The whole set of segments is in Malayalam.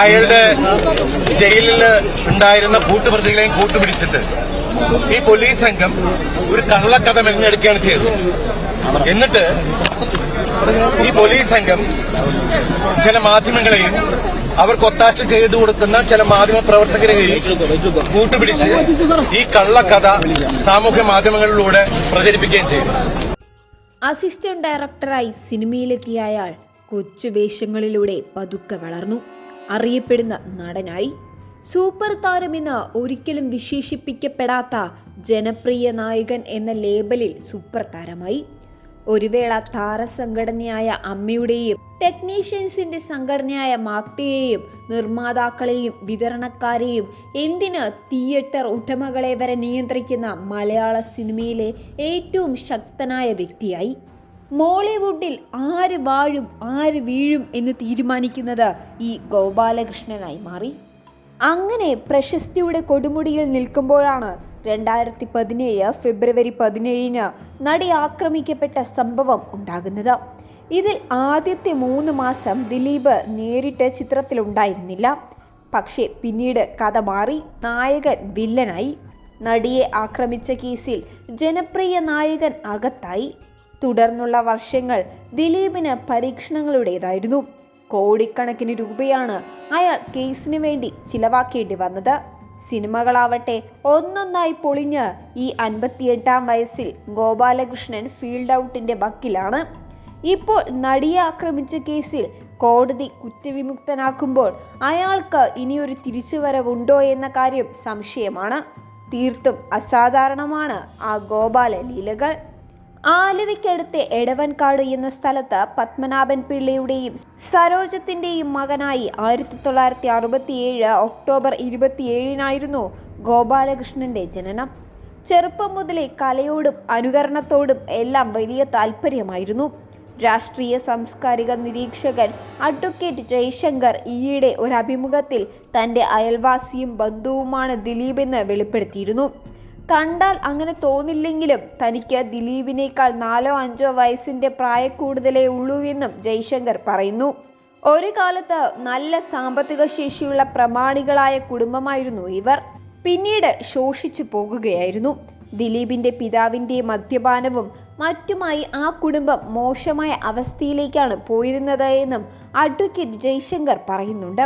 അയാളുടെ ജയിലിൽ ഉണ്ടായിരുന്ന കൂട്ടുപ്രതികളെയും കൂട്ടുപിടിച്ചിട്ട് ഈ പോലീസ് സംഘം ഒരു കള്ളക്കഥ മെനഞ്ഞെടുക്കുകയാണ് ചെയ്തത്. എന്നിട്ട് ഈ പോലീസ് സംഘം ചില മാധ്യമങ്ങളെയും അവർക്ക് ഒത്താശ ചെയ്തു കൊടുക്കുന്ന ചില മാധ്യമ പ്രവർത്തകരെയും കൂട്ടുപിടിച്ച് ഈ കള്ളക്കഥ സാമൂഹ്യ മാധ്യമങ്ങളിലൂടെ പ്രചരിപ്പിക്കുകയും ചെയ്തു. അസിസ്റ്റന്റ് ഡയറക്ടറായി സിനിമയിലെത്തിയ അയാൾ കൊച്ചുവേഷങ്ങളിലൂടെ പതുക്കെ വളർന്നു. അറിയപ്പെടുന്ന നടനായി. സൂപ്പർ താരമെന്ന് ഒരിക്കലും വിശേഷിപ്പിക്കപ്പെടാത്ത ജനപ്രിയ നായകൻ എന്ന ലേബലിൽ സൂപ്പർ താരമായി. ഒരു വേള താരസംഘടനയായ അമ്മയുടെയും ടെക്നീഷ്യൻസിന്റെ സംഘടനയായ മാക്ടിയെയും നിർമ്മാതാക്കളെയും വിതരണക്കാരെയും എന്തിന് തിയേറ്റർ ഉടമകളെ വരെ നിയന്ത്രിക്കുന്ന മലയാള സിനിമയിലെ ഏറ്റവും ശക്തനായ വ്യക്തിയായി. മോളിവുഡിൽ ആര് വാഴും ആര് വീഴും എന്ന് തീരുമാനിക്കുന്നത് ഈ ഗോപാലകൃഷ്ണനായി മാറി. അങ്ങനെ പ്രശസ്തിയുടെ കൊടുമുടിയിൽ നിൽക്കുമ്പോഴാണ് 2017 ഫെബ്രുവരി 17 നടി ആക്രമിക്കപ്പെട്ട സംഭവം ഉണ്ടാകുന്നത്. ഇതിൽ ആദ്യത്തെ 3 മാസം ദിലീപ് നേരിട്ട് ചിത്രത്തിലുണ്ടായിരുന്നില്ല. പക്ഷേ പിന്നീട് കഥ മാറി. നായകൻ വില്ലനായി. നടിയെ ആക്രമിച്ച കേസിൽ ജനപ്രിയ നായകൻ അകത്തായി. തുടർന്നുള്ള വർഷങ്ങൾ ദിലീപിന് പരീക്ഷണങ്ങളുടേതായിരുന്നു. കോടിക്കണക്കിന് രൂപയാണ് അയാൾ കേസിനു വേണ്ടി ചിലവാക്കേണ്ടി വന്നത്. സിനിമകളാവട്ടെ ഒന്നൊന്നായി പൊളിഞ്ഞ് ഈ 58-ാം വയസ്സിൽ ഗോപാലകൃഷ്ണൻ ഫീൽഡ് ഔട്ടിന്റെ വക്കിലാണ്. ഇപ്പോൾ നടിയെ ആക്രമിച്ച കേസിൽ കോടതി കുറ്റവിമുക്തനാക്കുമ്പോൾ അയാൾക്ക് ഇനിയൊരു തിരിച്ചുവരവുണ്ടോ എന്ന കാര്യം സംശയമാണ്. തീർത്തും അസാധാരണമാണ് ആ ഗോപാല ലീലകൾ. ആലുവയ്ക്കടുത്ത് എടവൻകാട് എന്ന സ്ഥലത്ത് പത്മനാഭൻ പിള്ളയുടെയും സരോജത്തിന്റെയും മകനായി 1967 ഒക്ടോബർ 27 ഗോപാലകൃഷ്ണന്റെ ജനനം. ചെറുപ്പം മുതലേ കലയോടും അനുകരണത്തോടും എല്ലാം വലിയ താല്പര്യമായിരുന്നു. രാഷ്ട്രീയ സാംസ്കാരിക നിരീക്ഷകൻ അഡ്വക്കേറ്റ് ജയശങ്കർ ഈയിടെ ഒരു അഭിമുഖത്തിൽ തന്റെ അയൽവാസിയും ബന്ധുവുമാണ് ദിലീപെന്ന് വെളിപ്പെടുത്തിയിരുന്നു. കണ്ടാൽ അങ്ങനെ തോന്നില്ലെങ്കിലും തനിക്ക് ദിലീപിനേക്കാൾ 4-5 വയസ്സിന്റെ പ്രായക്കൂടുതലേ ഉള്ളൂവെന്നും ജയശങ്കർ പറയുന്നു. ഒരു കാലത്ത് നല്ല സാമ്പത്തിക ശേഷിയുള്ള പ്രമാണികളായ കുടുംബമായിരുന്നു ഇവർ. പിന്നീട് ശോഷിച്ചു പോകുകയായിരുന്നു. ദിലീപിന്റെ പിതാവിന്റെ മദ്യപാനവും മറ്റുമായി ആ കുടുംബം മോശമായ അവസ്ഥയിലേക്കാണ് പോയിരുന്നത് എന്നും അഡ്വക്കേറ്റ് ജയശങ്കർ പറയുന്നുണ്ട്.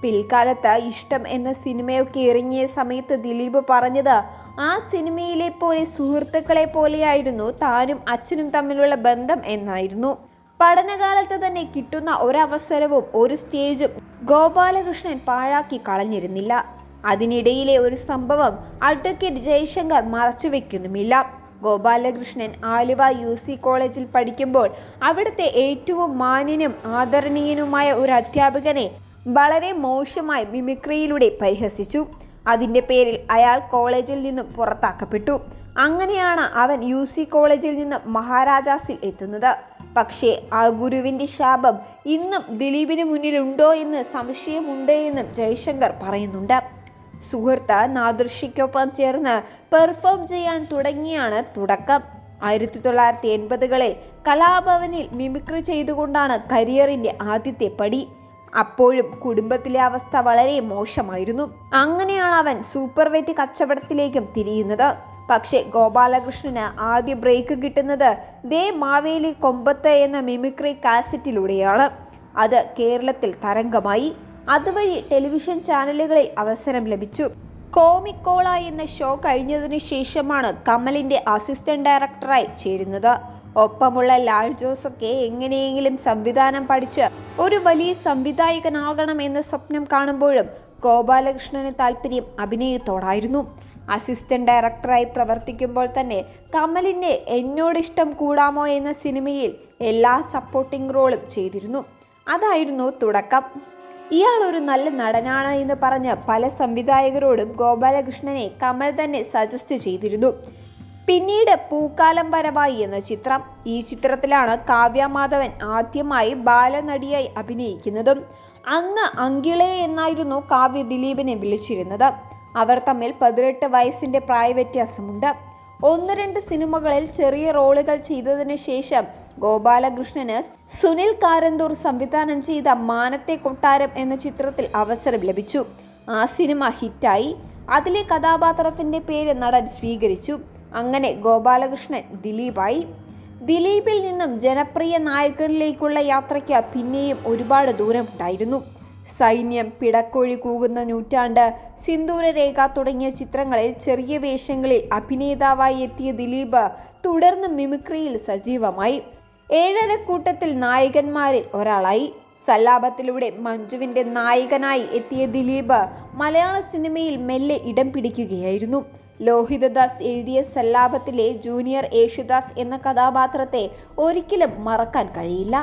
പിൽക്കാലത്ത് ഇഷ്ടം എന്ന സിനിമയൊക്കെ ഇറങ്ങിയ സമയത്ത് ദിലീപ് പറഞ്ഞത് ആ സിനിമയിലെ പോലെ സുഹൃത്തുക്കളെ പോലെയായിരുന്നു താനും അച്ഛനും തമ്മിലുള്ള ബന്ധം എന്നായിരുന്നു. പഠനകാലത്ത് തന്നെ കിട്ടുന്ന ഒരവസരവും ഒരു സ്റ്റേജും ഗോപാലകൃഷ്ണൻ പാഴാക്കി കളഞ്ഞിരുന്നില്ല. അതിനിടയിലെ ഒരു സംഭവം അഡ്വക്കേറ്റ് ജയശങ്കർ മറച്ചുവെക്കുന്നുമില്ല. ഗോപാലകൃഷ്ണൻ ആലുവ UC കോളേജിൽ പഠിക്കുമ്പോൾ അവിടുത്തെ ഏറ്റവും മാന്യനും ആദരണീയനുമായ ഒരു അധ്യാപകനെ വളരെ മോശമായി മിമിക്രിയിലൂടെ പരിഹസിച്ചു. അതിൻ്റെ പേരിൽ അയാൾ കോളേജിൽ നിന്നും പുറത്താക്കപ്പെട്ടു. അങ്ങനെയാണ് അവൻ UC കോളേജിൽ നിന്നും മഹാരാജാസിൽ എത്തുന്നത്. പക്ഷേ ആ ഗുരുവിൻ്റെ ശാപം ഇന്നും ദിലീപിന് മുന്നിലുണ്ടോ എന്ന് സംശയമുണ്ട് എന്നും ജയശങ്കർ പറയുന്നുണ്ട്. സുഹൃത്ത് നാദൃഷിക്കൊപ്പം ചേർന്ന് പെർഫോം ചെയ്യാൻ തുടങ്ങിയാണ് തുടക്കം. 1980കളിൽ കലാഭവനിൽ മിമിക്രി ചെയ്തുകൊണ്ടാണ് കരിയറിൻ്റെ ആദ്യത്തെ പടി. അപ്പോഴും കുടുംബത്തിലെ അവസ്ഥ വളരെ മോശമായിരുന്നു. അങ്ങനെയാണ് അവൻ സൂപ്പർ വെറ്റ് കച്ചവടത്തിലേക്കും തിരിയുന്നത്. പക്ഷേ ഗോപാലകൃഷ്ണന് ആദ്യ ബ്രേക്ക് കിട്ടുന്നത് ദേ മാവേലി കൊമ്പത്ത് എന്ന മിമിക്രി കാസറ്റിലൂടെയാണ്. അത് കേരളത്തിൽ തരംഗമായി. അതുവഴി ടെലിവിഷൻ ചാനലുകളിൽ അവസരം ലഭിച്ചു. കോമിക്കോള എന്ന ഷോ കഴിഞ്ഞതിന് ശേഷമാണ് കമലിന്റെ അസിസ്റ്റന്റ് ഡയറക്ടറായി ചേരുന്നത്. ഒപ്പമുള്ള ലാൽ ജോസൊക്കെ എങ്ങനെയെങ്കിലും സംവിധാനം പഠിച്ച് ഒരു വലിയ സംവിധായകനാകണം എന്ന സ്വപ്നം കാണുമ്പോഴും ഗോപാലകൃഷ്ണന് താല്പര്യം അഭിനയത്തോടായിരുന്നു. അസിസ്റ്റന്റ് ഡയറക്ടറായി പ്രവർത്തിക്കുമ്പോൾ തന്നെ കമലിൻ്റെ എന്നോടിഷ്ടം കൂടാമോ എന്ന സിനിമയിൽ എല്ലാ സപ്പോർട്ടിംഗ് റോളും ചെയ്തിരുന്നു. അതായിരുന്നു തുടക്കം. ഇയാൾ ഒരു നല്ല നടനാണ് എന്ന് പറഞ്ഞ് പല സംവിധായകരോടും ഗോപാലകൃഷ്ണനെ കമൽ തന്നെ സജസ്റ്റ് ചെയ്തിരുന്നു. പിന്നീട് പൂക്കാലം വരവായി എന്ന ചിത്രം. ഈ ചിത്രത്തിലാണ് കാവ്യ മാധവൻ ആദ്യമായി ബാലനടിയായി അഭിനയിക്കുന്നതും. അന്ന് അങ്കിളെ എന്നായിരുന്നു കാവ്യ ദിലീപിനെ വിളിച്ചിരുന്നത്. അവർ തമ്മിൽ 18 വയസ്സിൻ്റെ പ്രായവ്യത്യാസമുണ്ട്. 1-2 സിനിമകളിൽ ചെറിയ റോളുകൾ ചെയ്തതിനു ശേഷം ഗോപാലകൃഷ്ണന് സുനിൽ കാരന്തൂർ സംവിധാനം ചെയ്ത മാനത്തെ കൊട്ടാരം എന്ന ചിത്രത്തിൽ അവസരം ലഭിച്ചു. ആ സിനിമ ഹിറ്റായി. അതിലെ കഥാപാത്രത്തിന്റെ പേര് നടൻ സ്വീകരിച്ചു. അങ്ങനെ ഗോപാലകൃഷ്ണൻ ദിലീപായി. ദിലീപിൽ നിന്നും ജനപ്രിയ നായകനിലേക്കുള്ള യാത്രയ്ക്ക് പിന്നെയും ഒരുപാട് ദൂരമുണ്ടായിരുന്നു. സൈന്യം, പിടക്കോഴി കൂകുന്ന നൂറ്റാണ്ട്, സിന്ദൂരരേഖ തുടങ്ങിയ ചിത്രങ്ങളിൽ ചെറിയ വേഷങ്ങളിൽ അഭിനേതാവായി എത്തിയ ദിലീപ് തുടർന്ന് മിമിക്രിയിൽ സജീവമായി. ഏഴരക്കൂട്ടത്തിൽ നായകന്മാരിൽ ഒരാളായി. സല്ലാപത്തിലൂടെ മഞ്ജുവിന്റെ നായകനായി എത്തിയ ദിലീപ് മലയാള സിനിമയിൽ മെല്ലെ ഇടം പിടിക്കുകയായിരുന്നു. ലോഹിതദാസ് എഴുതിയ സല്ലാപത്തിലെ ജൂനിയർ യേശുദാസ് എന്ന കഥാപാത്രത്തെ ഒരിക്കലും മറക്കാൻ കഴിയില്ല.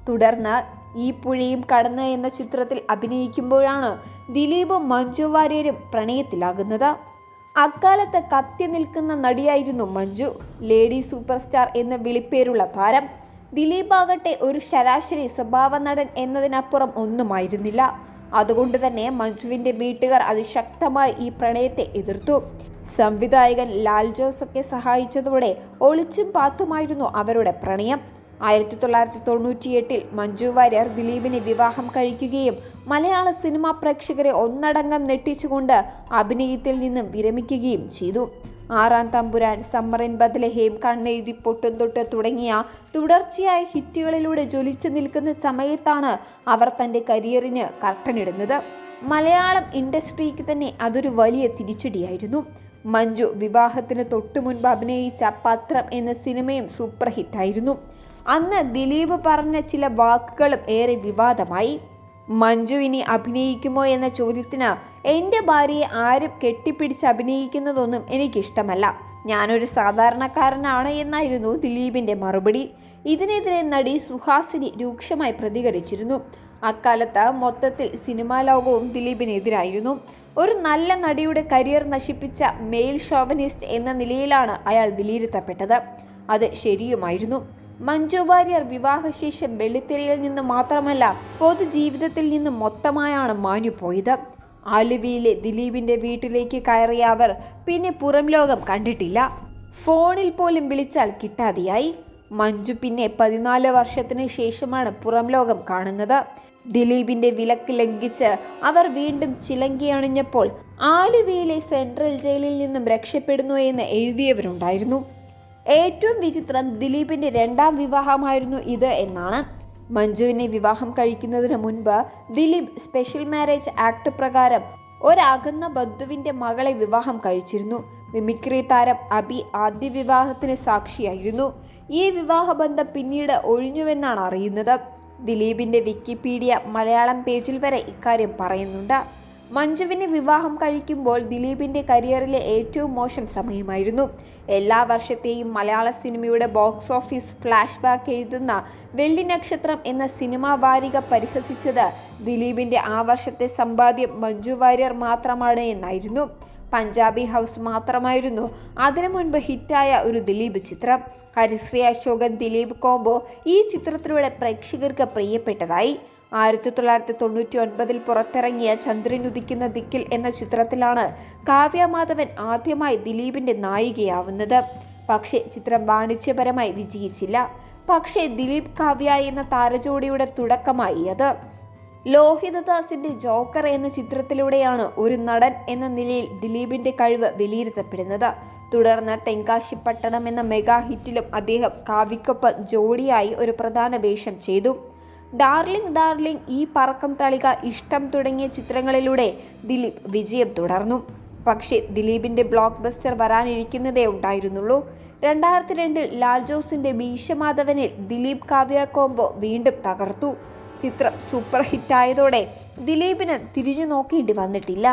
തുടർന്ന് ഈ പുഴയും കടന്ന് എന്ന ചിത്രത്തിൽ അഭിനയിക്കുമ്പോഴാണ് ദിലീപും മഞ്ജു വാര്യരും പ്രണയത്തിലാകുന്നത്. അക്കാലത്ത് കത്തി നിൽക്കുന്ന നടിയായിരുന്നു മഞ്ജു. ലേഡി സൂപ്പർ സ്റ്റാർ എന്ന വിളിപ്പേരുള്ള താരം. ദിലീപ് ആകട്ടെ ഒരു ശരാശരി സ്വഭാവ നടൻ എന്നതിനപ്പുറം ഒന്നുമായിരുന്നില്ല. അതുകൊണ്ട് തന്നെ മഞ്ജുവിന്റെ വീട്ടുകാർ അതിശക്തമായി ഈ പ്രണയത്തെ എതിർത്തു. സംവിധായകൻ ലാൽ ജോസൊക്കെ സഹായിച്ചതോടെ ഒളിച്ചും പാത്തുമായിരുന്നു അവരുടെ പ്രണയം. 1998 മഞ്ജു വാര്യർ ദിലീപിനെ വിവാഹം കഴിക്കുകയും മലയാള സിനിമാ പ്രേക്ഷകരെ ഒന്നടങ്കം ഞെട്ടിച്ചുകൊണ്ട് അഭിനയത്തിൽ നിന്നും വിരമിക്കുകയും ചെയ്തു. 6-ാം തമ്പുരാൻ, സമ്മർ ഇൻ ബത്ലഹേം, കണ്ണെഴുതി പൊട്ടും തൊട്ട് തുടങ്ങിയ തുടർച്ചയായ ഹിറ്റുകളിലൂടെ ജ്വലിച്ചു നിൽക്കുന്ന സമയത്താണ് അവർ തൻ്റെ കരിയറിന് കർട്ടനിടുന്നത്. മലയാളം ഇൻഡസ്ട്രിക്ക് തന്നെ അതൊരു വലിയ തിരിച്ചടിയായിരുന്നു. മഞ്ജു വിവാഹത്തിന് തൊട്ടു മുൻപ് അഭിനയിച്ച പത്രം എന്ന സിനിമയും സൂപ്പർ ഹിറ്റായിരുന്നു. അന്ന് ദിലീപ് പറഞ്ഞ ചില വാക്കുകളും ഏറെ വിവാദമായി. മഞ്ജു ഇനി അഭിനയിക്കുമോ എന്ന ചോദ്യത്തിന് എൻ്റെ ഭാര്യയെ ആരും കെട്ടിപ്പിടിച്ച് അഭിനയിക്കുന്നതൊന്നും എനിക്കിഷ്ടമല്ല, ഞാനൊരു സാധാരണക്കാരനാണ് എന്നായിരുന്നു ദിലീപിൻ്റെ മറുപടി. ഇതിനെതിരെ നടി സുഹാസിനി രൂക്ഷമായി പ്രതികരിച്ചിരുന്നു. അക്കാലത്ത് മൊത്തത്തിൽ സിനിമാ ലോകവും ദിലീപിനെതിരായിരുന്നു. ഒരു നല്ല നടിയുടെ കരിയർ നശിപ്പിച്ച മെയിൽ ഷോവനിസ്റ്റ് എന്ന നിലയിലാണ് അയാൾ വിലയിരുത്തപ്പെട്ടത്. അത് ശരിയുമായിരുന്നു. മഞ്ജു വാര്യർ വിവാഹശേഷം വെള്ളിത്തിരയിൽ നിന്ന് മാത്രമല്ല പൊതുജീവിതത്തിൽ നിന്ന് മൊത്തമായാണ് മാഞ്ഞുപോയത്. ആലുവയിലെ ദിലീപിന്റെ വീട്ടിലേക്ക് കയറിയ അവർ പിന്നെ പുറം ലോകം കണ്ടിട്ടില്ല. ഫോണിൽ പോലും വിളിച്ചാൽ കിട്ടാതെയായി. മഞ്ജു പിന്നെ 14 വർഷത്തിന് ശേഷമാണ് പുറം ലോകം കാണുന്നത്. ദിലീപിന്റെ വിലക്ക് ലംഘിച്ച് അവർ വീണ്ടും ചിലങ്കി അണിഞ്ഞപ്പോൾ ആലുവയിലെ സെൻട്രൽ ജയിലിൽ നിന്നും രക്ഷപ്പെടുന്നു എന്ന് എഴുതിയവരുണ്ടായിരുന്നു. ഏറ്റവും വിചിത്രം ദിലീപിന്റെ 2ാം വിവാഹമായിരുന്നു ഇത് എന്നാണ്. മഞ്ജുവിനെ വിവാഹം കഴിക്കുന്നതിന് മുൻപ് ദിലീപ് സ്പെഷ്യൽ മാരേജ് ആക്ട് പ്രകാരം ഒരകന്ന ബന്ധുവിന്റെ മകളെ വിവാഹം കഴിച്ചിരുന്നു. മിമിക്രി താരം അബി ആദ്യ വിവാഹത്തിന് സാക്ഷിയായിരുന്നു. ഈ വിവാഹബന്ധം പിന്നീട് ഒഴിഞ്ഞുവെന്നാണ് അറിയുന്നത്. ദിലീപിന്റെ വിക്കിപീഡിയ മലയാളം പേജിൽ വരെ ഇക്കാര്യം പറയുന്നുണ്ട്. മഞ്ജുവിനെ വിവാഹം കഴിക്കുമ്പോൾ ദിലീപിന്റെ കരിയറിലെ ഏറ്റവും മോശം സമയമായിരുന്നു. എല്ലാ വർഷത്തെയും മലയാള സിനിമയുടെ ബോക്സ് ഓഫീസ് ഫ്ലാഷ് ബാക്ക് എഴുതുന്ന വെള്ളി നക്ഷത്രം എന്ന സിനിമാ വാരിക പരിഹസിച്ചത് ദിലീപിന്റെ ആ വർഷത്തെ സമ്പാദ്യം മഞ്ജു വാര്യർ മാത്രമാണ് എന്നായിരുന്നു. പഞ്ചാബി ഹൗസ് മാത്രമായിരുന്നു അതിനു മുൻപ് ഹിറ്റായ ഒരു ദിലീപ് ചിത്രം. ഹരിശ്രീ അശോകൻ ദിലീപ് കോംബോ ഈ ചിത്രത്തിലൂടെ പ്രേക്ഷകർക്ക് പ്രിയപ്പെട്ടതായി. 1999 പുറത്തിറങ്ങിയ ചന്ദ്രൻ ഉദിക്കുന്ന ദിക്കിൽ എന്ന ചിത്രത്തിലാണ് കാവ്യ മാധവൻ ആദ്യമായി ദിലീപിന്റെ നായികയാവുന്നത്. പക്ഷേ ചിത്രം വാണിജ്യപരമായി വിജയിച്ചില്ല. പക്ഷേ ദിലീപ് കാവ്യ എന്ന താരജോഡിയുടെ തുടക്കമായി അത്. ലോഹിതദാസിന്റെ ജോക്കർ എന്ന ചിത്രത്തിലൂടെയാണ് ഒരു നടൻ എന്ന നിലയിൽ ദിലീപിന്റെ കഴിവ് വിലയിരുത്തപ്പെടുന്നത്. തുടർന്ന് തെങ്കാശിപ്പട്ടണം എന്ന മെഗാ ഹിറ്റിലും അദ്ദേഹം കാവ്യക്കൊപ്പം ജോഡിയായി ഒരു പ്രധാന വേഷം ചെയ്തു. ഡാർലിംഗ് ഡാർലിംഗ്, ഈ പറക്കം തളിക, ഇഷ്ടം തുടങ്ങിയ ചിത്രങ്ങളിലൂടെ ദിലീപ് വിജയം തുടർന്നു. പക്ഷേ ദിലീപിന്റെ ബ്ലോക്ക് ബസ്റ്റർ വരാനിരിക്കുന്നതേ ഉണ്ടായിരുന്നുള്ളൂ. 2002 ലാൽ ജോസിന്റെ മീശമാധവനിൽ ദിലീപ് കാവ്യ കോംബോ വീണ്ടും തകർത്തു. ചിത്രം സൂപ്പർ ഹിറ്റായതോടെ ദിലീപിന് തിരിഞ്ഞു നോക്കേണ്ടി വന്നിട്ടില്ല.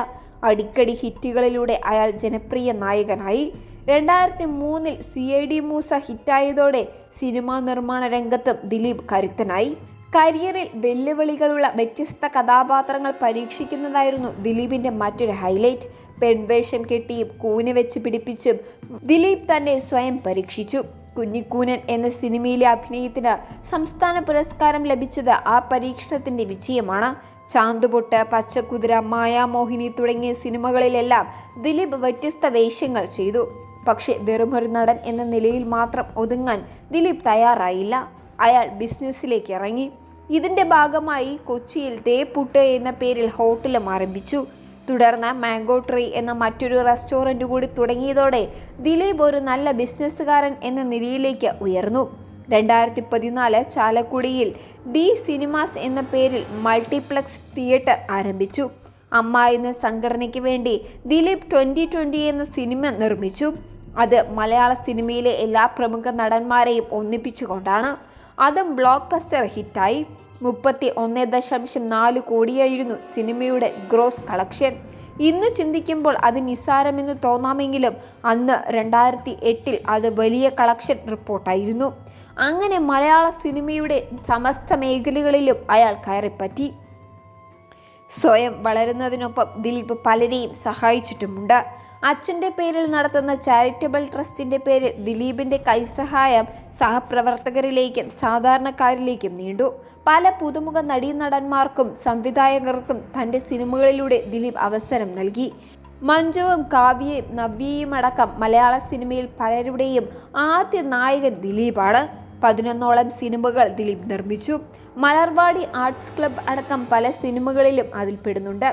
അടിക്കടി ഹിറ്റുകളിലൂടെ അയാൾ ജനപ്രിയ നായകനായി. 2003 CID മൂസ ഹിറ്റായതോടെ സിനിമാ നിർമ്മാണ രംഗത്തും ദിലീപ് കരുത്തനായി. കരിയറിൽ വെല്ലുവിളികളുള്ള വ്യത്യസ്ത കഥാപാത്രങ്ങൾ പരീക്ഷിക്കുന്നതായിരുന്നു ദിലീപിന്റെ മറ്റൊരു ഹൈലൈറ്റ്. പെൺവേഷം കെട്ടിയും കൂന് വെച്ച് പിടിപ്പിച്ചും ദിലീപ് തന്നെ സ്വയം പരീക്ഷിച്ചു. കുഞ്ഞിക്കൂനൻ എന്ന സിനിമയിലെ അഭിനയത്തിന് സംസ്ഥാന പുരസ്കാരം ലഭിച്ചത് ആ പരീക്ഷണത്തിന്റെ വിജയമാണ്. ചാന്തുപൊട്ട്, പച്ചക്കുതിര, മായാമോഹിനി തുടങ്ങിയ സിനിമകളിലെല്ലാം ദിലീപ് വ്യത്യസ്ത വേഷങ്ങൾ ചെയ്തു. പക്ഷേ വെറുമൊരു നടൻ എന്ന നിലയിൽ മാത്രം ഒതുങ്ങാൻ ദിലീപ് തയ്യാറായില്ല. അയാൾ ബിസിനസ്സിലേക്ക് ഇറങ്ങി. ഇതിന്റെ ഭാഗമായി കൊച്ചിയിൽ ദേ പുട്ട് എന്ന പേരിൽ ഹോട്ടലും ആരംഭിച്ചു. തുടർന്ന് മാംഗോ ട്രീ എന്ന മറ്റൊരു റെസ്റ്റോറൻറ്റ് കൂടി തുടങ്ങിയതോടെ ദിലീപ് ഒരു നല്ല ബിസിനസ്സുകാരൻ എന്ന നിലയിലേക്ക് ഉയർന്നു. 2014 ചാലക്കുടിയിൽ ഡി സിനിമാസ് എന്ന പേരിൽ മൾട്ടിപ്ലക്സ് തിയേറ്റർ ആരംഭിച്ചു. അമ്മ എന്ന സംഘടനയ്ക്ക് വേണ്ടി ദിലീപ് 2020 എന്ന സിനിമ നിർമ്മിച്ചു. അത് മലയാള സിനിമയിലെ എല്ലാ പ്രമുഖ നടന്മാരെയും ഒന്നിപ്പിച്ചുകൊണ്ടാണ്. അതും ബ്ലോക്ക് ബസ്റ്റർ ഹിറ്റായി. 31.4 കോടിയായിരുന്നു സിനിമയുടെ ഗ്രോസ് കളക്ഷൻ. ഇന്ന് ചിന്തിക്കുമ്പോൾ അത് നിസ്സാരമെന്ന് തോന്നാമെങ്കിലും അന്ന് 2008 അത് വലിയ കളക്ഷൻ റിപ്പോർട്ടായിരുന്നു. അങ്ങനെ മലയാള സിനിമയുടെ സമസ്ത മേഖലകളിലും അയാൾ കയറിപ്പറ്റി. സ്വയം വളരുന്നതിനൊപ്പം ദിലീപ് പലരെയും സഹായിച്ചിട്ടുമുണ്ട്. അച്ഛൻ്റെ പേരിൽ നടത്തുന്ന ചാരിറ്റബിൾ ട്രസ്റ്റിൻ്റെ പേരിൽ ദിലീപിൻ്റെ കൈസഹായം സഹപ്രവർത്തകരിലേക്കും സാധാരണക്കാരിലേക്കും നീണ്ടു. പല പുതുമുഖ നടീനടന്മാർക്കും സംവിധായകർക്കും തൻ്റെ സിനിമകളിലൂടെ ദിലീപ് അവസരം നൽകി. മഞ്ജുവും കാവ്യയും നവ്യയും അടക്കം മലയാള സിനിമയിൽ പലരുടെയും ആദ്യ നായകൻ ദിലീപാണ്. 11ഓളം സിനിമകൾ ദിലീപ് നിർമ്മിച്ചു. മലർവാടി ആർട്സ് ക്ലബ് അടക്കം പല സിനിമകളിലും അതിൽപ്പെടുന്നുണ്ട്.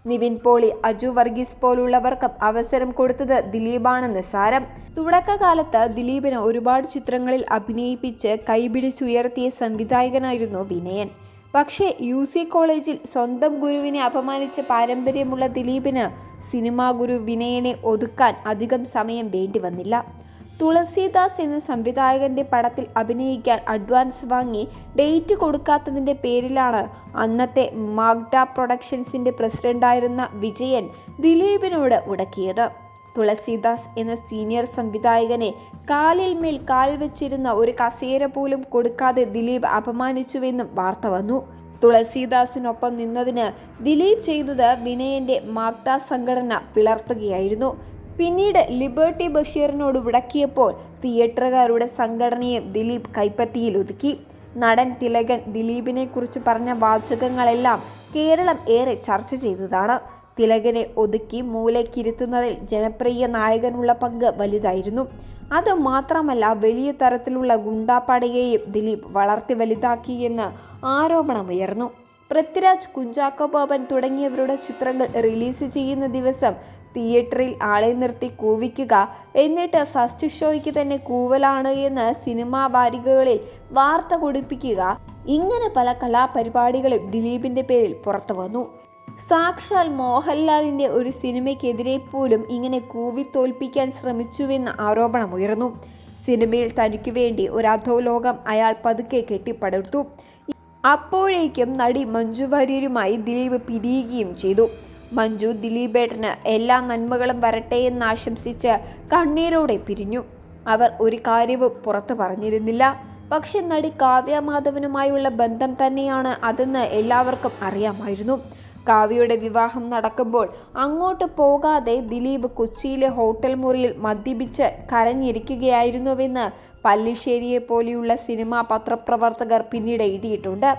നിവിൻ പോളി, അജു വർഗീസ് പോലുള്ളവർക്കും അവസരം കൊടുത്തത് ദിലീപാണെന്ന് സാരം. തുടക്കകാലത്ത് ദിലീപിന് ഒരുപാട് ചിത്രങ്ങളിൽ അഭിനയിപ്പിച്ച് കൈപിടിച്ചുയർത്തിയ സംവിധായകനായിരുന്നു വിനയൻ. പക്ഷേ UC കോളേജിൽ സ്വന്തം ഗുരുവിനെ അപമാനിച്ച പാരമ്പര്യമുള്ള ദിലീപിന് സിനിമാ ഗുരു വിനയനെ ഒതുക്കാൻ അധികം സമയം വേണ്ടി വന്നില്ല. തുളസീദാസ് എന്ന സംവിധായകന്റെ പടത്തിൽ അഭിനയിക്കാൻ അഡ്വാൻസ് വാങ്ങി ഡേറ്റ് കൊടുക്കാത്തതിൻ്റെ പേരിലാണ് അന്നത്തെ മാഗ്ഡ പ്രൊഡക്ഷൻസിൻ്റെ പ്രസിഡന്റായിരുന്ന വിജയൻ ദിലീപിനോട് ഉടക്കിയത്. തുളസീദാസ് എന്ന സീനിയർ സംവിധായകനെ കാലിൽ മേൽ കാൽ വെച്ചിരുന്ന ഒരു കസേര പോലും കൊടുക്കാതെ ദിലീപ് അപമാനിച്ചുവെന്നും വാർത്ത വന്നു. തുളസീദാസിനൊപ്പം നിന്നതിന് ദിലീപ് ചെയ്തത് വിനയന്റെ മാഗ്ഡ സംഘടന പിളർത്തുകയായിരുന്നു. പിന്നീട് ലിബർട്ടി ബഷീറിനോട് വിടക്കിയപ്പോൾ തിയേറ്ററുകാരുടെ സംഘടനയും ദിലീപ് കൈപ്പത്തിയിൽ ഒതുക്കി. നടൻ തിലകൻ ദിലീപിനെ കുറിച്ച് പറഞ്ഞ വാചകങ്ങളെല്ലാം കേരളം ഏറെ ചർച്ച ചെയ്തതാണ്. തിലകനെ ഒതുക്കി മൂലക്കിരുത്തുന്നതിൽ ജനപ്രിയ നായകനുള്ള പങ്ക് വലുതായിരുന്നു. അതുമാത്രമല്ല, വലിയ തരത്തിലുള്ള ഗുണ്ടാപ്പടയെയും ദിലീപ് വളർത്തി വലുതാക്കിയെന്ന് ആരോപണമുയർന്നു. പൃഥ്വിരാജ്, കുഞ്ചാക്കോ ബോബൻ തുടങ്ങിയവരുടെ ചിത്രങ്ങൾ റിലീസ് ചെയ്യുന്ന ദിവസം തിയേറ്ററിൽ ആളെ നിർത്തി കൂവിക്കുക, എന്നിട്ട് ഫസ്റ്റ് ഷോയ്ക്ക് തന്നെ കൂവലാണ് എന്ന് സിനിമാ വാരികകളിൽ വാർത്ത കൊടുപ്പിക്കുക, ഇങ്ങനെ പല കലാപരിപാടികളും ദിലീപിന്റെ പേരിൽ പുറത്തു വന്നു. സാക്ഷാൽ മോഹൻലാലിന്റെ ഒരു സിനിമയ്ക്കെതിരെ പോലും ഇങ്ങനെ കൂവി തോൽപ്പിക്കാൻ ശ്രമിച്ചുവെന്ന് ആരോപണമുയർന്നു. സിനിമയിൽ തനിക്ക് വേണ്ടി ഒരു അധോലോകം അയാൾ പതുക്കെ കെട്ടിപ്പടുത്തു. അപ്പോഴേക്കും നടി മഞ്ജു വാര്യരുമായി ദിലീപ് പിരിയുകയും ചെയ്തു. മഞ്ജു ദിലീപേട്ടന് എല്ലാ നന്മകളും വരട്ടെ എന്ന് ആശംസിച്ച് കണ്ണീരോടെ പിരിഞ്ഞു. അവർ ഒരു കാര്യവും പുറത്തു പറഞ്ഞിരുന്നില്ല. പക്ഷെ നടി കാവ്യ മാധവനുമായുള്ള ബന്ധം തന്നെയാണ് അതെന്ന് എല്ലാവർക്കും അറിയാമായിരുന്നു. കാവ്യയുടെ വിവാഹം നടക്കുമ്പോൾ അങ്ങോട്ട് പോകാതെ ദിലീപ് കൊച്ചിയിലെ ഹോട്ടൽ മുറിയിൽ മദ്യപിച്ച് കരഞ്ഞിരിക്കുകയായിരുന്നുവെന്ന് പല്ലിശ്ശേരിയെ പോലെയുള്ള സിനിമാ പത്രപ്രവർത്തകർ പിന്നീട് എഴുതിയിട്ടുണ്ട്.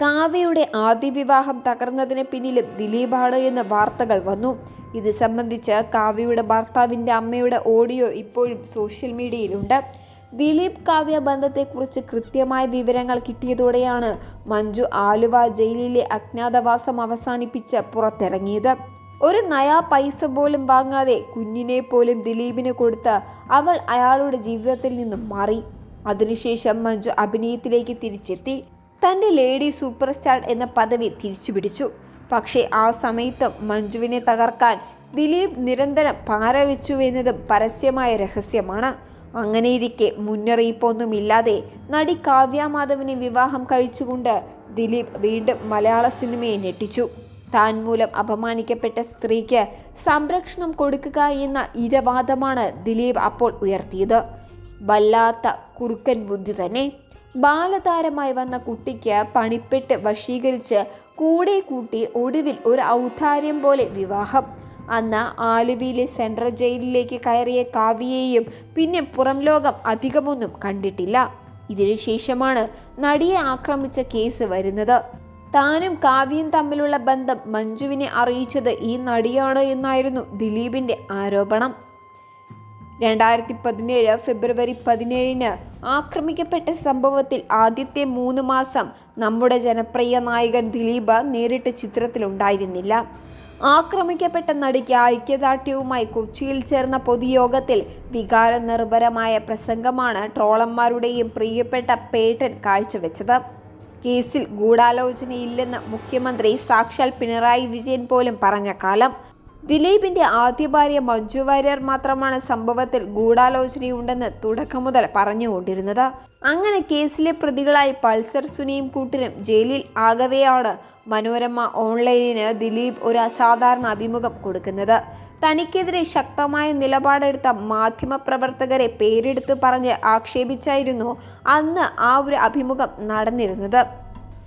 കാവ്യയുടെ ആദ്യ വിവാഹം തകർന്നതിന് പിന്നിലും ദിലീപാണ് എന്ന് വാർത്തകൾ വന്നു. ഇത് സംബന്ധിച്ച് കാവ്യയുടെ ഭർത്താവിൻ്റെ അമ്മയുടെ ഓഡിയോ ഇപ്പോഴും സോഷ്യൽ മീഡിയയിലുണ്ട്. ദിലീപ് കാവ്യ ബന്ധത്തെക്കുറിച്ച് കൃത്യമായ വിവരങ്ങൾ കിട്ടിയതോടെയാണ് മഞ്ജു ആലുവ ജയിലിലെ അജ്ഞാതവാസം അവസാനിപ്പിച്ച് പുറത്തിറങ്ങിയത്. ഒരു നയാ പൈസ പോലും വാങ്ങാതെ കുഞ്ഞിനെ പോലും ദിലീപിന് കൊടുത്ത് അവൾ അയാളുടെ ജീവിതത്തിൽ നിന്നും മാറി. അതിനുശേഷം മഞ്ജു അഭിനയത്തിലേക്ക് തിരിച്ചെത്തി. തൻ്റെ ലേഡി സൂപ്പർ സ്റ്റാർ എന്ന പദവി തിരിച്ചുപിടിച്ചു. പക്ഷേ ആ സമയത്തും മഞ്ജുവിനെ തകർക്കാൻ ദിലീപ് നിരന്തരം പാരവെച്ചുവെന്നതും പരസ്യമായ രഹസ്യമാണ്. അങ്ങനെയിരിക്കെ മുന്നറിയിപ്പൊന്നുമില്ലാതെ നടി കാവ്യ മാധവനെ വിവാഹം കഴിച്ചുകൊണ്ട് ദിലീപ് വീണ്ടും മലയാള സിനിമയെ ഞെട്ടിച്ചു. താൻ മൂലം അപമാനിക്കപ്പെട്ട സ്ത്രീക്ക് സംരക്ഷണം കൊടുക്കുക എന്ന ഇരവാദമാണ് ദിലീപ് അപ്പോൾ ഉയർത്തിയത്. വല്ലാത്ത കുറുക്കൻ ബുദ്ധി തന്നെ. ബാലതാരമായി വന്ന കുട്ടിക്ക് പണിപ്പെട്ട് വശീകരിച്ച് കൂടെ കൂട്ടി ഒടുവിൽ ഒരു ഔദാര്യം പോലെ വിവാഹം. അന്ന് ആലുവയിലെ സെൻട്രൽ ജയിലിലേക്ക് കയറിയ കാവ്യയെയും പിന്നെ പുറം ലോകം അധികമൊന്നും കണ്ടിട്ടില്ല. ഇതിനുശേഷമാണ് നടിയെ ആക്രമിച്ച കേസ് വരുന്നത്. താനും കാവ്യയും തമ്മിലുള്ള ബന്ധം മഞ്ജുവിനെ അറിയിച്ചത് ഈ നടിയാണ് എന്നായിരുന്നു ദിലീപിൻ്റെ ആരോപണം. 2017 ഫെബ്രുവരി 17 ആക്രമിക്കപ്പെട്ട സംഭവത്തിൽ ആദ്യത്തെ 3 മാസം നമ്മുടെ ജനപ്രിയ നായകൻ ദിലീപ് നേരിട്ട് ചിത്രത്തിലുണ്ടായിരുന്നില്ല. ആക്രമിക്കപ്പെട്ട നടിക്ക് ഐക്യദാർഢ്യവുമായി കൊച്ചിയിൽ ചേർന്ന പൊതുയോഗത്തിൽ വികാരനിർഭരമായ പ്രസംഗമാണ് ട്രോളന്മാരുടെയും പ്രിയപ്പെട്ട പേട്ടൻ കാഴ്ചവെച്ചത്. കേസിൽ ഗൂഢാലോചനയില്ലെന്ന് മുഖ്യമന്ത്രി സാക്ഷാൽ പിണറായി വിജയൻ പോലും പറഞ്ഞ കാലം. ദിലീപിന്റെ ആദ്യ ഭാര്യ മഞ്ജു വാര്യർ മാത്രമാണ് സംഭവത്തിൽ ഗൂഢാലോചനയുണ്ടെന്ന് തുടക്കം മുതൽ പറഞ്ഞുകൊണ്ടിരുന്നത്. അങ്ങനെ കേസിലെ പ്രതികളായി പൾസർ സുനിയും കൂട്ടരും ജയിലിൽ ആകവെയാണ് മനോരമ ഓൺലൈനിന് ദിലീപ് ഒരു അസാധാരണ അഭിമുഖം കൊടുക്കുന്നത്. തനിക്കെതിരെ ശക്തമായ നിലപാടെടുത്ത മാധ്യമപ്രവർത്തകരെ പേരെടുത്ത് പറഞ്ഞ് ആക്ഷേപിച്ചായിരുന്നു അന്ന് ആ ഒരു അഭിമുഖം നടന്നിരുന്നത്.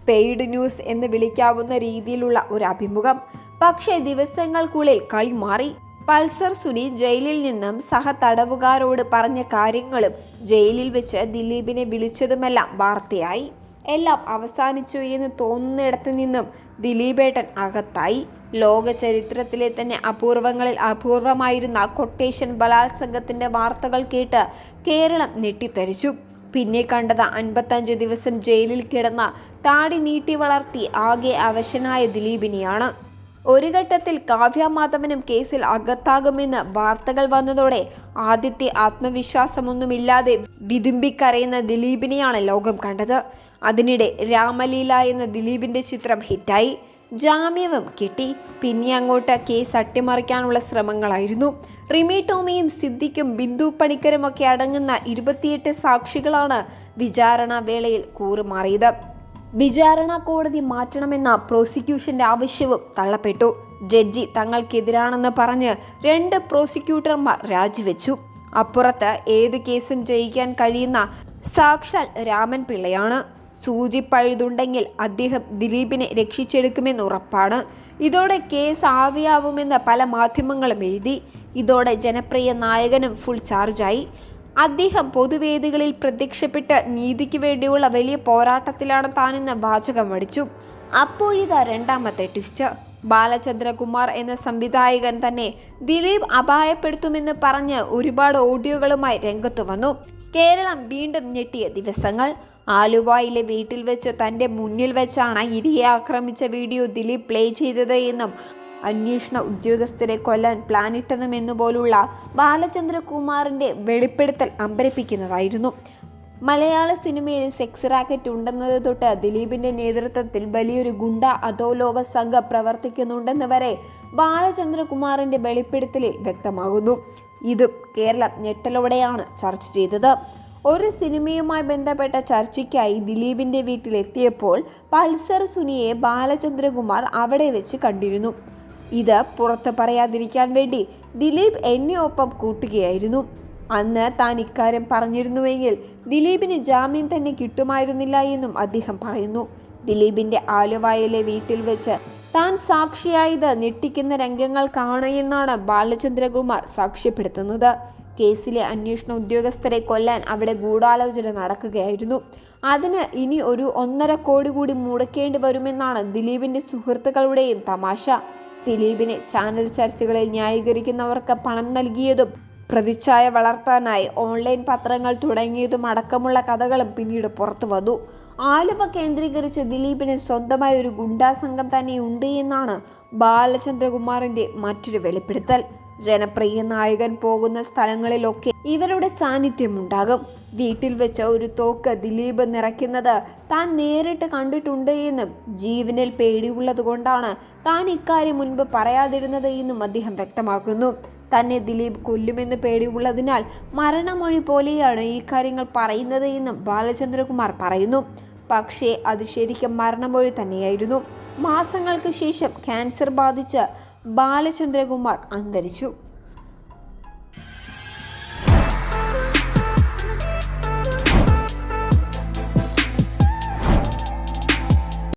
പെയ്ഡ് ന്യൂസ് എന്ന് വിളിക്കാവുന്ന രീതിയിലുള്ള ഒരു അഭിമുഖം. പക്ഷേ ദിവസങ്ങൾക്കുള്ളിൽ കളി മാറി. പൾസർ സുനി ജയിലിൽ നിന്നും സഹതടവുകാരോട് പറഞ്ഞ കാര്യങ്ങളും ജയിലിൽ വെച്ച് ദിലീപിനെ വിളിച്ചതുമെല്ലാം വാർത്തയായി. എല്ലാം അവസാനിച്ചു എന്ന് തോന്നുന്നിടത്ത് നിന്നും ദിലീപേട്ടൻ അകത്തായി. ലോക ചരിത്രത്തിലെ തന്നെ അപൂർവങ്ങളിൽ അപൂർവമായിരുന്ന കൊട്ടേഷൻ ബലാത്സംഗത്തിന്റെ വാർത്തകൾ കേട്ട് കേരളം ഞെട്ടിത്തരിച്ചു. പിന്നെ കണ്ടത് 55 ദിവസം ജയിലിൽ കിടന്ന താടി നീട്ടി വളർത്തി ആകെ അവശനായ ദിലീപിനെയാണ്. ഒരു ഘട്ടത്തിൽ കാവ്യ മാധവനും കേസിൽ അകത്താകുമെന്ന് വാർത്തകൾ വന്നതോടെ ആദ്യത്തെ ആത്മവിശ്വാസമൊന്നുമില്ലാതെ വിതുമ്പിക്കരയുന്ന ദിലീപിനെയാണ് ലോകം കണ്ടത്. അതിനിടെ രാമലീല എന്ന ദിലീപിന്റെ ചിത്രം ഹിറ്റായി. ജാമ്യവും കിട്ടി. പിന്നെ അങ്ങോട്ട് കേസ് അട്ടിമറിക്കാനുള്ള ശ്രമങ്ങളായിരുന്നു. റിമി ടോമിയും സിദ്ദിഖും ബിന്ദു പണിക്കരുമൊക്കെ അടങ്ങുന്ന 28 സാക്ഷികളാണ് വിചാരണ വേളയിൽ കൂറുമാറിയത്. വിചാരണ കോടതി മാറ്റണമെന്ന പ്രോസിക്യൂഷന്റെ ആവശ്യവും തള്ളപ്പെട്ടു. ജഡ്ജി തങ്ങൾക്കെതിരാണെന്ന് പറഞ്ഞ് 2 പ്രോസിക്യൂട്ടർമാർ രാജിവെച്ചു. അപ്പുറത്ത് ഏത് കേസും ജയിക്കാൻ കഴിയുന്ന സാക്ഷാൽ രാമൻ പിള്ളയാണ്. സൂചി പഴുതുണ്ടെങ്കിൽ അദ്ദേഹം ദിലീപിനെ രക്ഷിച്ചെടുക്കുമെന്ന് ഉറപ്പാണ്. ഇതോടെ കേസ് ആവിയാവുമെന്ന് പല മാധ്യമങ്ങളും എഴുതി. ഇതോടെ ജനപ്രിയ നായകനും ഫുൾ ചാർജായി. അദ്ദേഹം പൊതുവേദികളിൽ പ്രത്യക്ഷപ്പെട്ട് നീതിക്ക് വേണ്ടിയുള്ള വലിയ പോരാട്ടത്തിലാണ് താനെന്ന് വാചകം അടിച്ചു. അപ്പോഴിതാ രണ്ടാമത്തെ ട്വിസ്റ്റ്. ബാലചന്ദ്രകുമാർ എന്ന സംവിധായകൻ തന്നെ ദിലീപ് അപായപ്പെടുത്തുമെന്ന് പറഞ്ഞ് ഒരുപാട് ഓഡിയോകളുമായി രംഗത്തു വന്നു. കേരളം വീണ്ടും ഞെട്ടിയ ദിവസങ്ങൾ. ആലുവയിലെ വീട്ടിൽ വെച്ച് തൻ്റെ മുന്നിൽ വെച്ചാണ് ഇരയെ ആക്രമിച്ച വീഡിയോ ദിലീപ് പ്ലേ ചെയ്തത് എന്നും അന്വേഷണ ഉദ്യോഗസ്ഥരെ കൊല്ലാൻ പ്ലാനിട്ടതുമെന്നുപോലുള്ള ബാലചന്ദ്രകുമാറിൻ്റെ വെളിപ്പെടുത്തൽ അമ്പരപ്പിക്കുന്നതായിരുന്നു. മലയാള സിനിമയിൽ സെക്സ് റാക്കറ്റ് ഉണ്ടെന്നത് തൊട്ട് ദിലീപിൻ്റെ നേതൃത്വത്തിൽ വലിയൊരു ഗുണ്ട അധോലോക സംഘം പ്രവർത്തിക്കുന്നുണ്ടെന്ന് വരെ ബാലചന്ദ്രകുമാറിൻ്റെ വെളിപ്പെടുത്തലിൽ വ്യക്തമാകുന്നു. ഇതും കേരളം ഞെട്ടലോടെയാണ് ചർച്ച ചെയ്തത്. ഒരു സിനിമയുമായി ബന്ധപ്പെട്ട ചർച്ചയ്ക്കായി ദിലീപിൻ്റെ വീട്ടിലെത്തിയപ്പോൾ പൾസർ സുനിയെ ബാലചന്ദ്രകുമാർ അവിടെ വെച്ച് കണ്ടിരുന്നു. ഇത് പുറത്ത് പറയാതിരിക്കാൻ വേണ്ടി ദിലീപ് എന്നെ ഒപ്പം കൂട്ടുകയായിരുന്നു. അന്ന് താൻ ഇക്കാര്യം പറഞ്ഞിരുന്നുവെങ്കിൽ ദിലീപിന് ജാമ്യം തന്നെ കിട്ടുമായിരുന്നില്ല എന്നും അദ്ദേഹം പറയുന്നു. ദിലീപിൻ്റെ ആലുവയിലെ വീട്ടിൽ വെച്ച് താൻ സാക്ഷിയായത് ഞെട്ടിക്കുന്ന രംഗങ്ങൾക്കാണ് എന്നാണ് ബാലചന്ദ്രകുമാർ സാക്ഷ്യപ്പെടുത്തുന്നത്. കേസിലെ അന്വേഷണ ഉദ്യോഗസ്ഥരെ കൊല്ലാൻ അവിടെ ഗൂഢാലോചന നടക്കുകയായിരുന്നു. അതിന് ഇനി ഒരു 1.5 കോടി കൂടി മുടക്കേണ്ടി വരുമെന്നാണ് ദിലീപിൻ്റെ സുഹൃത്തുക്കളുടെയും തമാശ. ദിലീപിനെ ചാനൽ ചർച്ചകളിൽ ന്യായീകരിക്കുന്നവർക്ക് പണം നൽകിയതും പ്രതിച്ഛായ വളർത്താനായി ഓൺലൈൻ പത്രങ്ങൾ തുടങ്ങിയതും അടക്കമുള്ള കഥകളും പിന്നീട് പുറത്തു വന്നു. ആലുവ കേന്ദ്രീകരിച്ച് ദിലീപിന് സ്വന്തമായ ഒരു ഗുണ്ടാ സംഘം തന്നെയുണ്ട് എന്നാണ് ബാലചന്ദ്രകുമാറിൻ്റെ മറ്റൊരു വെളിപ്പെടുത്തൽ. ജനപ്രിയ നായകൻ പോകുന്ന സ്ഥലങ്ങളിലൊക്കെ ഇവരുടെ സാന്നിധ്യമുണ്ടാകും. വീട്ടിൽ വെച്ച ഒരു തോക്ക് ദിലീപ് നിറയ്ക്കുന്നത് താൻ നേരിട്ട് കണ്ടിട്ടുണ്ട് എന്നും ജീവനിൽ പേടിയുള്ളത് കൊണ്ടാണ് താൻ ഇക്കാര്യം മുൻപ് പറയാതിരുന്നത് എന്നും അദ്ദേഹം വ്യക്തമാക്കുന്നു. തന്നെ ദിലീപ് കൊല്ലുമെന്ന് പേടിയുള്ളതിനാൽ മരണമൊഴി പോലെയാണ് ഈ കാര്യങ്ങൾ പറയുന്നത് എന്നും ബാലചന്ദ്രകുമാർ പറയുന്നു. പക്ഷേ അത് ശരിക്കും മരണമൊഴി തന്നെയായിരുന്നു. മാസങ്ങൾക്ക് ശേഷം ക്യാൻസർ ബാധിച്ച് ബാലചന്ദ്രകുമാർ അന്തരിച്ചു.